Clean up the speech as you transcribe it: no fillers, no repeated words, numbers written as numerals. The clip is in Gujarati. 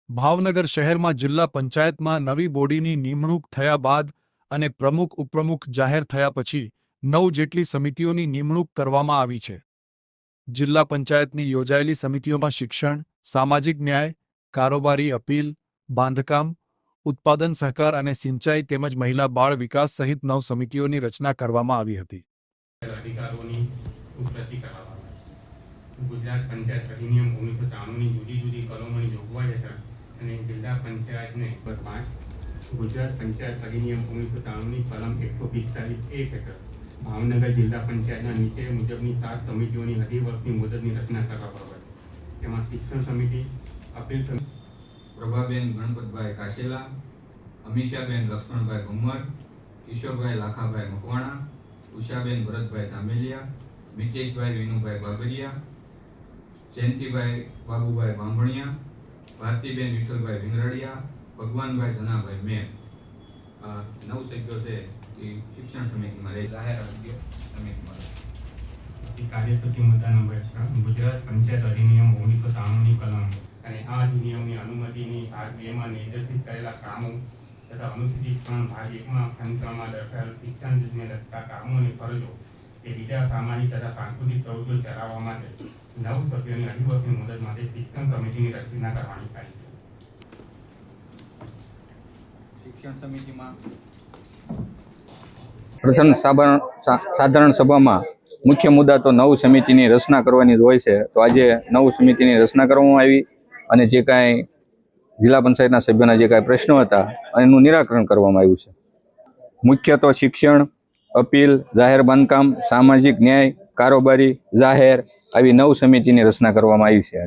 ભાવનગર શહેરમાં જિલ્લા પંચાયતમાં નવી બોડીની નિમણૂક થયા બાદ અને પ્રમુખ ઉપપ્રમુખ જાહેર થયા પછી 9 જેટલી સમિતિઓની નિમણૂક કરવામાં આવી છે। જિલ્લા પંચાયતની યોજાયેલી સમિતિઓમાં શિક્ષણ, સામાજિક ન્યાય, કારોબારી, અપીલ, બાંધકામ, ઉત્પાદન સહકાર અને સિંચાઈ તેમજ મહિલા બાળ વિકાસ સહિત 9 સમિતિઓની રચના કરવામાં આવી હતી। અધિકારોની ઉત્પત્તિ કરાવવામાં ગુજરાત પંચાયત અધિનિયમ 1993ની જુદી જુદી કલમોની જોગવાઈ હેઠળ અને જિલ્લા પંચાયતને 5 ગુજરાત પંચાયત અધિનિયમ 1993ની કલમ 145A હેઠળ ભાવનગર જિલ્લા પંચાયતના નીચે મુજબની 7 સમિતિઓની અઢી વર્ષની મુદતની રચના કરવામાં આવી। તેમાં શિક્ષણ સમિતિ, અપીલ સમિતિ, પ્રભાબેન ગણપતભાઈ કાશેલા, અમીષાબેન લક્ષ્મણભાઈ ભુમર, ઈશ્વરભાઈ લાખાભાઈ મકવાણા, ઉષાબેન ભરતભાઈ ધામેલિયા, મિતેશભાઈ વિનુભાઈ બાબરિયા, જયંતિભાઈ બાબુભાઈ બાંભણિયા, ભારતીબેન વિઠ્ઠલભાઈ વિંગરાડિયા, ભગવાનભાઈ ધનાભાઈ મેર। 9 સભ્યો છે એ શિક્ષણ સમિતિમાં રહે। જાહેર આરોગ્ય સમિતિમાં કાર્યસૂચિ મુદ્દા નંબર 6 ગુજરાત પંચાયત અધિનિયમ 1993ની કલમ અને આ અધિનિયમની અનુમતિની ભાગ 2માં નિર્દેશિત કરેલા કામો તથા અનુસૂચિત 3 ભાગ 1માં ખંડ 3માં દર્શાવેલ શિક્ષણ જૂથને લગતા કામો અને ફરજો કે બીજા સામાજિક તથા સાંસ્કૃતિક પ્રવૃત્તિઓ ચલાવવા માટે 9 સભ્યોની અઢી વર્ષની મુદત માટે શિક્ષણ સમિતિની રચના કરવાની થાય છે। શિક્ષણ સમિતિમાં પ્રથમ સાધારણ સભામાં મુખ્ય મુદ્દા તો 9 સમિતિની રચના કરવાની જ હોય છે। તો આજે 9 સમિતિની રચના કરવામાં આવી અને જે કાંઈ જિલ્લા પંચાયતના સભ્યોના જે કાંઈ પ્રશ્નો હતા એનું નિરાકરણ કરવામાં આવ્યું છે। મુખ્ય તો શિક્ષણ, અપીલ, જાહેર બાંધકામ, સામાજિક ન્યાય, કારોબારી, જાહેર આવી 9 સમિતિની રચના કરવામાં આવી છે।